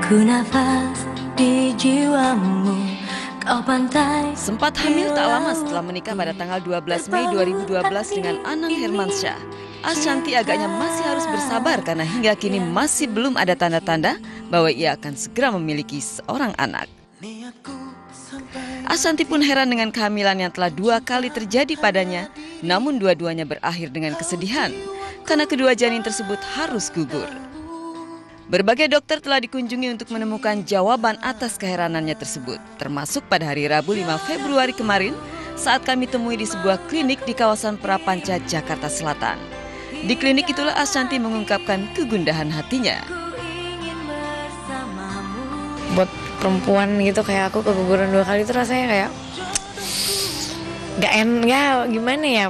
Ku nafas di jiwamu, kau pantai. Sempat hamil tak lama setelah menikah pada tanggal 12 Mei 2012 dengan Anang Hermansyah. Ashanty agaknya masih harus bersabar karena hingga kini masih belum ada tanda-tanda bahwa ia akan segera memiliki seorang anak. Ashanty pun heran dengan kehamilan yang telah 2 kali terjadi padanya, namun dua-duanya berakhir dengan kesedihan karena kedua janin tersebut harus gugur. Berbagai dokter telah dikunjungi untuk menemukan jawaban atas keheranannya tersebut, termasuk pada hari Rabu 5 Februari kemarin saat kami temui di sebuah klinik di kawasan Prapanca, Jakarta Selatan. Di klinik itulah Ashanty mengungkapkan kegundahan hatinya. Buat perempuan gitu kayak aku keguguran 2 kali itu rasanya kayak gak enak ya, gimana ya,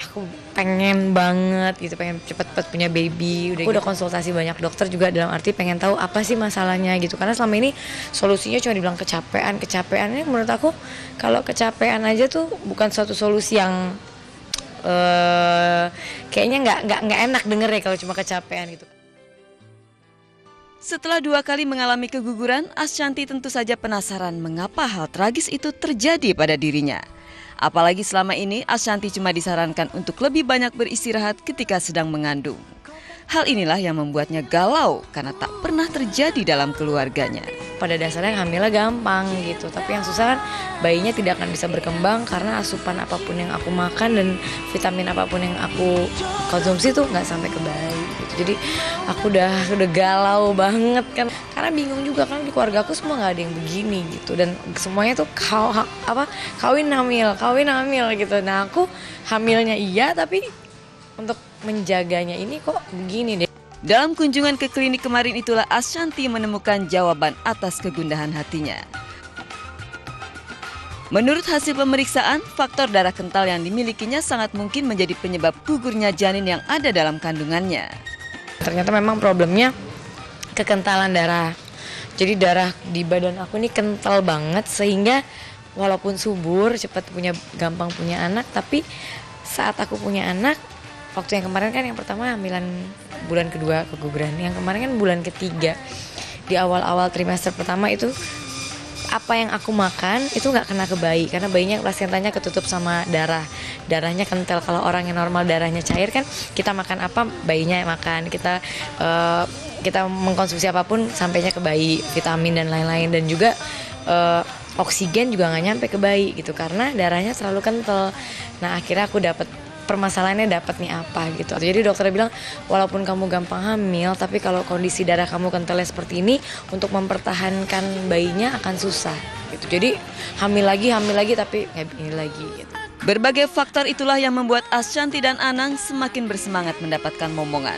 aku pengen banget gitu, pengen cepet-cepet punya baby. Udah konsultasi banyak dokter juga dalam arti pengen tahu apa sih masalahnya gitu, karena selama ini solusinya cuma dibilang kecapeannya menurut aku kalau kecapean aja tuh bukan suatu solusi yang kayaknya nggak enak denger ya kalau cuma kecapean gitu. Setelah 2 kali mengalami keguguran, Ashanty tentu saja penasaran mengapa hal tragis itu terjadi pada dirinya. Apalagi selama ini Ashanty cuma disarankan untuk lebih banyak beristirahat ketika sedang mengandung. Hal inilah yang membuatnya galau karena tak pernah terjadi dalam keluarganya. Pada dasarnya hamilnya gampang gitu, tapi yang susah kan bayinya tidak akan bisa berkembang karena asupan apapun yang aku makan dan vitamin apapun yang aku konsumsi tuh nggak sampai ke bayi gitu. Jadi aku udah galau banget kan, karena bingung juga kan di keluarga aku semua nggak ada yang begini gitu, dan semuanya tuh kawin hamil gitu. Nah aku hamilnya iya, tapi untuk menjaganya ini kok begini deh. Dalam kunjungan ke klinik kemarin itulah Ashanty menemukan jawaban atas kegundahan hatinya. Menurut hasil pemeriksaan, faktor darah kental yang dimilikinya sangat mungkin menjadi penyebab gugurnya janin yang ada dalam kandungannya. Ternyata memang problemnya kekentalan darah. Jadi darah di badan aku ini kental banget sehingga walaupun subur, gampang punya anak, tapi saat aku punya anak, waktu yang kemarin kan yang pertama hamilan bulan kedua keguguran, yang kemarin kan bulan ketiga. Di awal-awal trimester pertama itu apa yang aku makan itu nggak kena ke bayi karena bayinya plasentanya ketutup sama darahnya kental. Kalau orang yang normal darahnya cair kan kita makan apa bayinya makan, kita mengkonsumsi apapun sampainya ke bayi, vitamin dan lain-lain, dan juga oksigen juga nggak nyampe ke bayi gitu karena darahnya terlalu kental. Nah akhirnya aku permasalahannya dapat nih apa gitu. Jadi dokternya bilang walaupun kamu gampang hamil, tapi kalau kondisi darah kamu kentalnya seperti ini, untuk mempertahankan bayinya akan susah gitu. Jadi hamil lagi tapi kayak ini lagi gitu. Berbagai faktor itulah yang membuat Ashanty dan Anang semakin bersemangat mendapatkan momongan.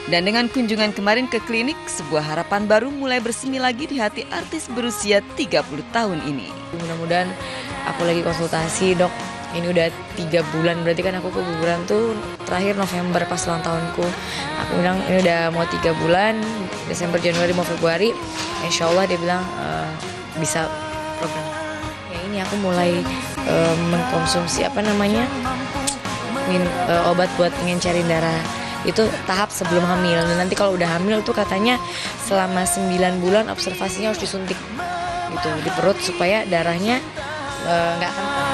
Dan dengan kunjungan kemarin ke klinik, sebuah harapan baru mulai bersemi lagi di hati artis berusia 30 tahun ini. Mudah-mudahan aku lagi konsultasi, dok. Ini udah 3 bulan, berarti kan aku keguguran tuh terakhir November pas ulang tahunku. Aku bilang ini udah mau 3 bulan, Desember, Januari, mau Februari. Insya Allah dia bilang bisa program. Ya ini aku mulai mengkonsumsi obat buat ngencerin darah. Itu tahap sebelum hamil. Dan nanti kalau udah hamil tuh katanya selama 9 bulan observasinya harus disuntik gitu di perut supaya darahnya nggak kental.